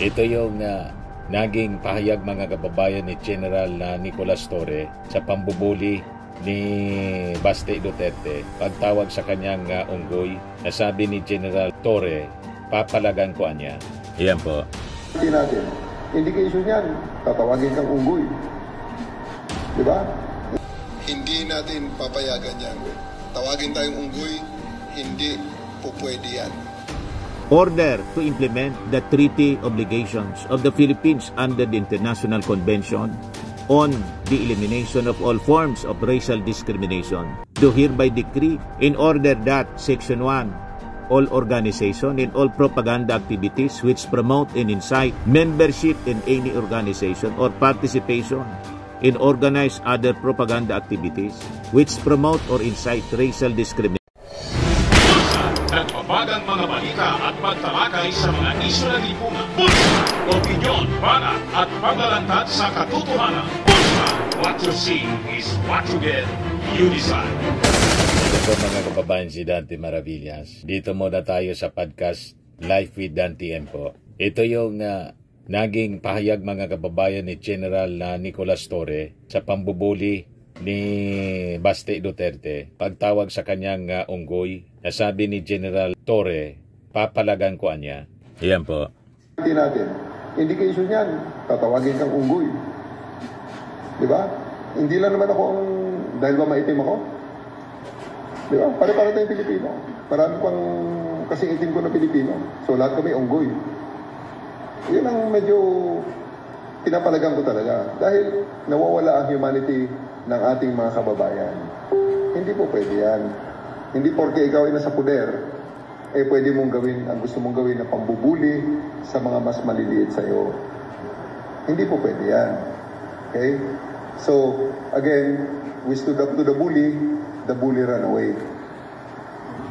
Ito yung naging pahayag mga kababayan ni General Nicolas Torre sa pambubuli ni Baste Duterte pagtawag sa kanyang unggoy. Nasabi ni General Torre, papalagan ko niya. Iyan po. Hindi natin. Indication yan, tatawagin kang unggoy. Diba? Hindi natin papayagan yan. Tawagin tayong unggoy, hindi po pwede yan. Order to implement the treaty obligations of the Philippines under the International Convention on the Elimination of All Forms of Racial Discrimination. Do hereby decree in order that Section 1, all organization and all propaganda activities which promote and incite membership in any organization or participation in organized other propaganda activities which promote or incite racial discrimination. Nagpapagang mga balita at pagtalakay sa mga isyu ng lipunan. Bulsa! Opinyon, banat at paglalantad sa katotohanan. Bulsa! What you see is what you get. You decide. Ito po mga kababayan, si Dante Maravillas. Dito muna tayo sa podcast Life with Dante M po. Ito yung naging pahayag mga kababayan ni General Nicolas Torre sa pambubuli ni Baste Duterte pagtawag sa kanyang unggoy. Nasabi ni General Torre, papalagan ko niya. Iyan po. Hindi natin. Indication yan, tatawagin kang unggoy. Diba? Hindi lang naman ako dahil ba maitim ako? Diba? Pare-pare tayong Pilipino. Marami pang kasing itim ko na Pilipino. So lahat kami unggoy. Yun ang medyo pinapalagan ko talaga. Dahil nawawala ang humanity ng ating mga kababayan. Hindi po pwede yan. Hindi porke ikaw ay nasa poder, pwede mong gawin ang gusto mong gawin na pambubuli sa mga mas maliliit sa iyo. Hindi po pwede yan. Okay? So, again, we stood up to the bully ran away.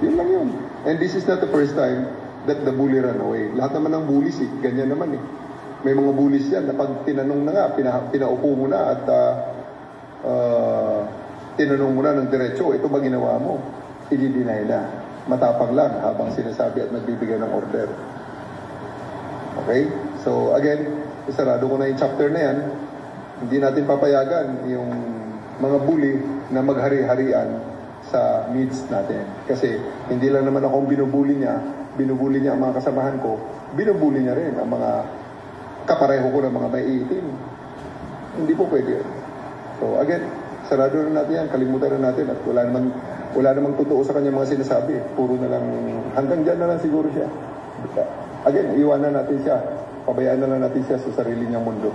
Yun lang yun. And this is not the first time that the bully ran away. Lahat naman ng bullies, ganyan naman eh. May mga bullies yan na pag tinanong na nga, pinaupo mo na at tinanong mo na ng diretso, ito ba ginawa mo? I-deny na. Matapang lang habang sinasabi at nagbibigay ng order. Okay? So, again, isarado ko na yung chapter na yan. Hindi natin papayagan yung mga bully na maghari-harian sa needs natin. Kasi hindi lang naman akong binubuli niya ang mga kasamahan ko, binubuli niya rin ang mga kapareho ko ng mga may iitim. Hindi po pwede yun. So, again, sarado na natin yan, kalimutan na natin at wala namang totoo sa kanya mga sinasabi. Puro na lang, hanggang dyan na lang siguro siya. Again, iwanan natin siya. Pabayaan na lang natin siya sa sarili niyang mundo.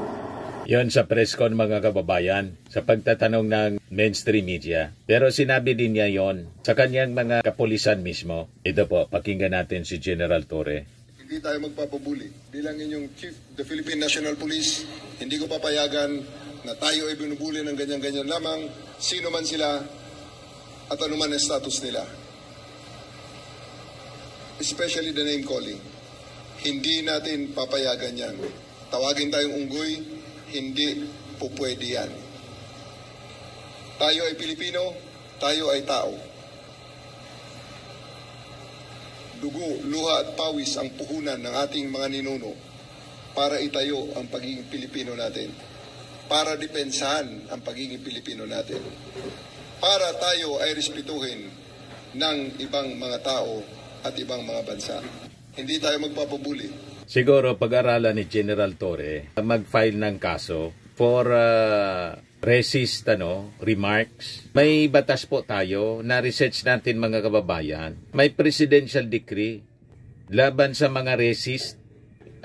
Yon sa press con mga kababayan, sa pagtatanong ng mainstream media. Pero sinabi din niya yon sa kanyang mga kapulisan mismo. Ito po, pakinggan natin si General Torre. Hindi tayo magpapabuli. Bilang inyong Chief the Philippine National Police, hindi ko papayagan na tayo ay binubuli ng ganyan-ganyan lamang, sino man sila at anuman ang status nila. Especially the name calling. Hindi natin papayagan yan. Tawagin tayong unggoy, hindi po pwede yan. Tayo ay Pilipino, tayo ay tao. Dugo, luha at pawis ang puhunan ng ating mga ninuno para itayo ang pagiging Pilipino natin. Para depensahan ang pagiging Pilipino natin. Para tayo ay respetuhin ng ibang mga tao at ibang mga bansa. Hindi tayo magpapabuli. Siguro pag-aralan ni General Torre mag-file ng kaso for racist remarks. May batas po tayo na research natin mga kababayan. May presidential decree laban sa mga racist.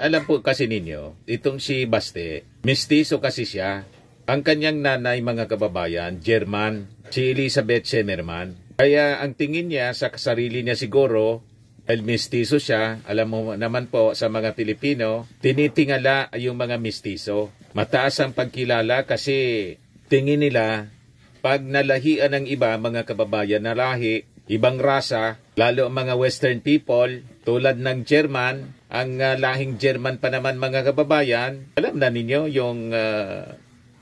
Alam po kasi ninyo, itong si Baste, mestizo kasi siya. Ang kanyang nanay mga kababayan, German, si Elizabeth Zemerman. Kaya ang tingin niya sa sarili niya siguro, dahil mestizo siya, alam mo naman po sa mga Pilipino, tinitingala yung mga mestizo. Mataas ang pagkilala kasi tingin nila, pag nalahian ng iba, mga kababayan na lahi, ibang rasa, lalo ang mga Western people, tulad ng German, ang lahing German pa naman mga kababayan, alam na ninyo yung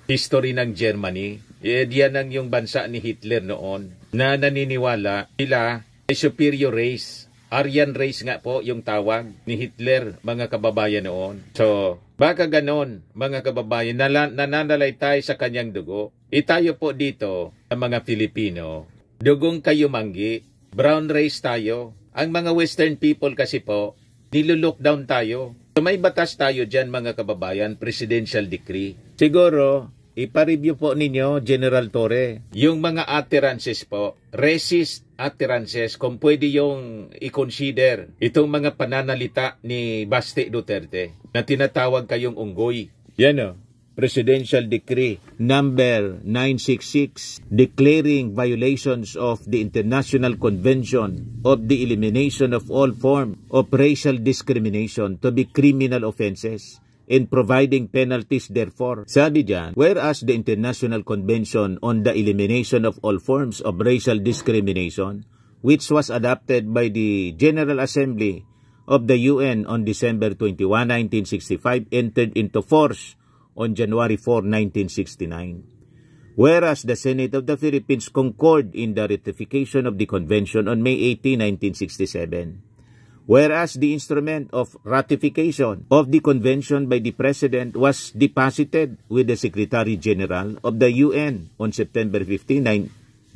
history ng Germany. Diyan ang yung bansa ni Hitler noon na naniniwala sila ay superior race. Aryan race nga po yung tawag ni Hitler, mga kababayan noon. So, baka ganon, mga kababayan, nananalay tayo sa kanyang dugo. Tayo po dito, ang mga Filipino, dugong kayo manggi, brown race tayo. Ang mga Western people kasi po, nilulockdown tayo. So, may batas tayo dyan, mga kababayan, presidential decree. Siguro, ipa-review po ninyo, General Torre, yung mga utterances po, racist utterances, kung pwede yung i-consider itong mga pananalita ni Basti Duterte na tinatawag kayong unggoy. Yan o, Presidential Decree number 966 declaring violations of the International Convention of the Elimination of All Forms of Racial Discrimination to be criminal offenses in providing penalties therefore. Sabi diyan, whereas the International Convention on the Elimination of All Forms of Racial Discrimination, which was adopted by the General Assembly of the UN on December 21, 1965, entered into force on January 4, 1969. Whereas the Senate of the Philippines concurred in the ratification of the Convention on May 18, 1967. Whereas the instrument of ratification of the convention by the President was deposited with the Secretary General of the UN on September 15,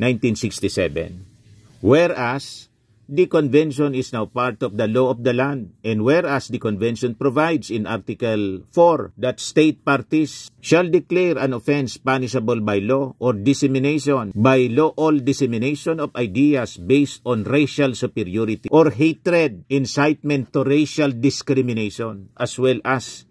1967. Whereas the convention is now part of the law of the land, and whereas the convention provides in Article 4 that state parties shall declare an offense punishable by law or dissemination by law all dissemination of ideas based on racial superiority or hatred, incitement to racial discrimination, as well as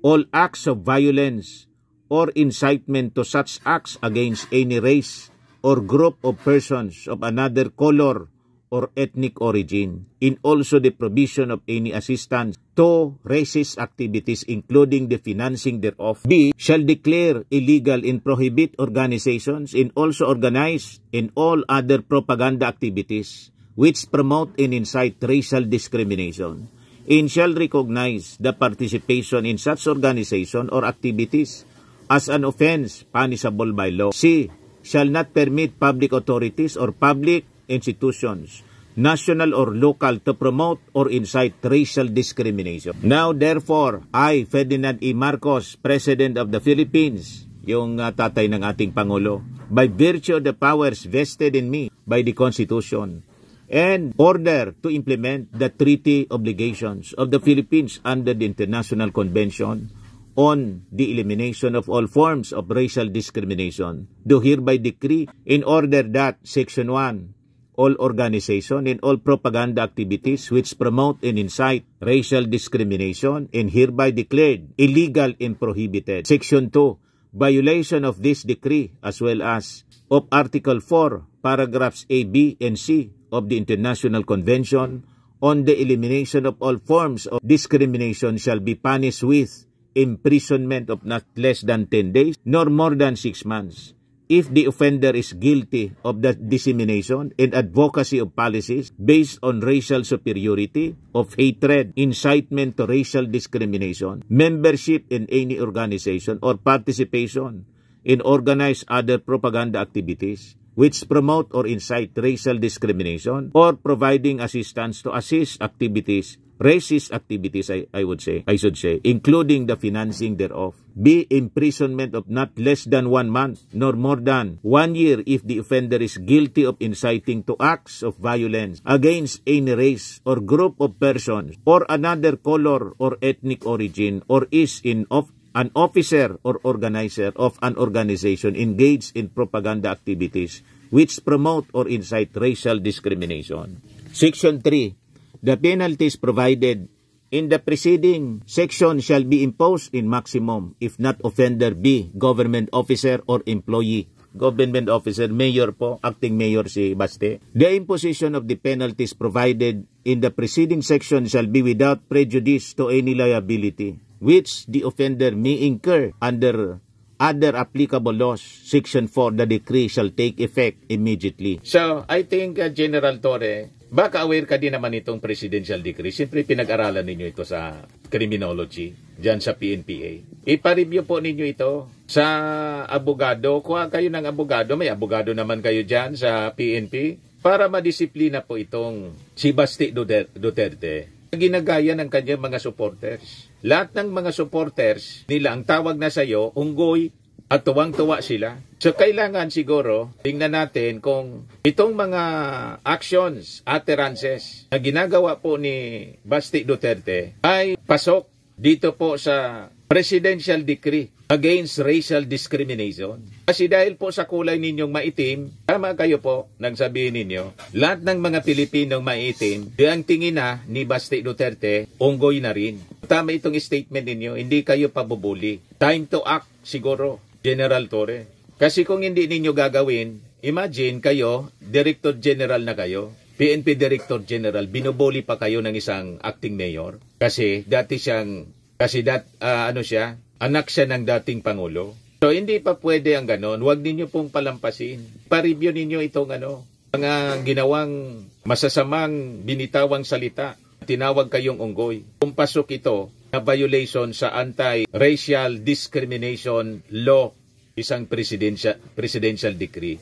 all acts of violence or incitement to such acts against any race or group of persons of another color or ethnic origin, in also the provision of any assistance to racist activities, including the financing thereof. B, shall declare illegal and prohibit organizations and also organize in all other propaganda activities which promote and incite racial discrimination, and shall recognize the participation in such organization or activities as an offense punishable by law. C, shall not permit public authorities or public institutions, national or local, to promote or incite racial discrimination. Now, therefore, I, Ferdinand E. Marcos, President of the Philippines, yung tatay ng ating Pangulo, by virtue of the powers vested in me by the Constitution, and order to implement the treaty obligations of the Philippines under the International Convention on the Elimination of All Forms of Racial Discrimination, do hereby decree in order that Section 1, all organization and all propaganda activities which promote and incite racial discrimination and hereby declared illegal and prohibited. Section 2, violation of this decree as well as of Article 4, paragraphs A, B, and C of the International Convention on the Elimination of All Forms of Discrimination shall be punished with imprisonment of not less than 10 days nor more than 6 months. If the offender is guilty of the dissemination and advocacy of policies based on racial superiority, of hatred, incitement to racial discrimination, membership in any organization, or participation in organized other propaganda activities which promote or incite racial discrimination, or providing assistance to assist activities, racist activities, I should say, including the financing thereof. B, imprisonment of not less than 1 month, nor more than 1 year if the offender is guilty of inciting to acts of violence against any race or group of persons, or another color or ethnic origin, or is an officer or organizer of an organization engaged in propaganda activities which promote or incite racial discrimination. Section 3, the penalties provided in the preceding section shall be imposed in maximum if not offender B, government officer or employee. Government officer, mayor po, acting mayor si Baste. The imposition of the penalties provided in the preceding section shall be without prejudice to any liability which the offender may incur under other applicable laws. Section 4, the decree shall take effect immediately. So, I think General Torre, baka aware ka din naman itong presidential decree. Siyempre, pinag-aralan ninyo ito sa criminology, dyan sa PNPA. Ipa-review po ninyo ito sa abogado. Kuha kayo ng abogado. May abogado naman kayo dyan sa PNP. para madisiplina po itong si Basti Duterte. Ginagaya ng kanyang mga supporters. Lahat ng mga supporters nila, ang tawag na sa'yo, unggoy, at tuwang-tuwa sila. So kailangan siguro, tingnan natin kung itong mga actions, utterances na ginagawa po ni Basti Duterte ay pasok dito po sa presidential decree against racial discrimination. Kasi dahil po sa kulay ninyong maitim, tama kayo po nang sabihin ninyo, lahat ng mga Pilipinong maitim, ang tingin na ni Basti Duterte, unggoy na rin. Tama itong statement ninyo, hindi kayo pabubuli. Time to act siguro, General Torre. Kasi kung hindi ninyo gagawin, imagine kayo, Director General na kayo, PNP Director General, binubuli pa kayo ng isang acting mayor. Kasi dati siyang, anak siya ng dating Pangulo. So hindi pa pwede ang ganon. Huwag ninyo pong palampasin. Pa-review ninyo itong mga ginawang masasamang binitawang salita. Tinawag kayong unggoy. Kung pasok ito na violation sa anti-racial discrimination law, isang presidential decree.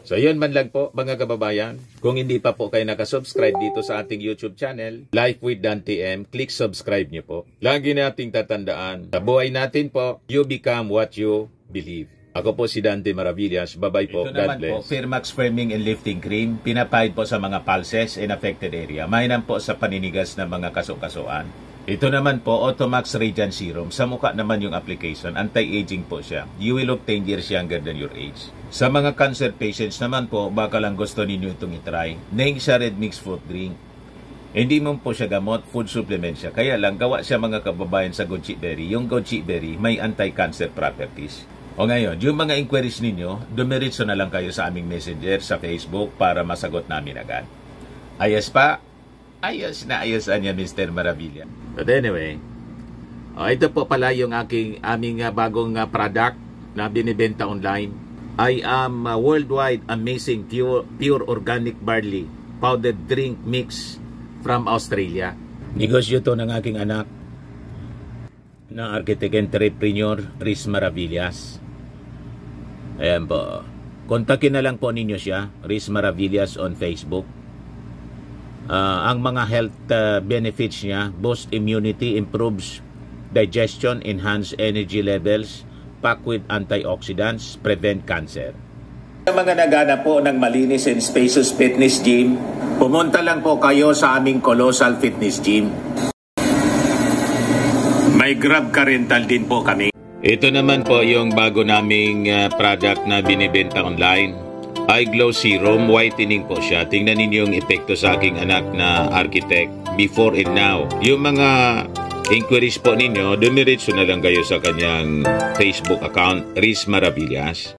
So yun man lang po mga kababayan. Kung hindi pa po kayo nakasubscribe dito sa ating YouTube channel, Life with Dan TM, click subscribe nyo po. Lagi nating tatandaan, sa buhay natin po, you become what you believe. Ako po si Dante Maravillas. Bye-bye po. Ito God naman bless. po, Firmax Firming and Lifting Cream, pinapahid po sa mga pulses in affected area. Mainam po sa paninigas ng mga kaso-kasuan. Ito naman po, Automax Radiant Serum. Sa mukha naman yung application, anti-aging po siya. You will look 10 years younger than your age. Sa mga cancer patients naman po, baka lang gusto ninyo itong itry. Neng siya red mixed fruit drink. Hindi mo po siya gamot, food supplement siya. Kaya lang, gawa siya mga kababayan sa goji berry. Yung goji berry, may anti-cancer properties. O ngayon, yung mga inquiries ninyo, dumiritso na lang kayo sa aming messenger sa Facebook para masagot namin agad. Ayos pa? Ayos na ayos niya, Mr. Maravilla. But anyway, ito po pala yung aming bagong product na binibenta online. I am worldwide amazing pure organic barley powdered drink mix from Australia. Negosyo to ng aking anak na architect entrepreneur Riz Maravillas. Ayan po. Kontakin na lang po ninyo siya, Riz Maravillas on Facebook. Ang mga health benefits niya, boost immunity, improves digestion, enhance energy levels, packed with antioxidants, prevent cancer. Sa mga naghanap po ng malinis and spacious fitness gym, pumunta lang po kayo sa aming Colossal Fitness Gym. May Grab car rental din po kami. Ito naman po yung bago naming product na binibenta online. Eye Glow Serum, whitening po siya. Tingnan ninyo yung epekto sa aking anak na architect before and now. Yung mga inquiries po ninyo, dumiretso na lang kayo sa kanyang Facebook account, Riz Maravillas.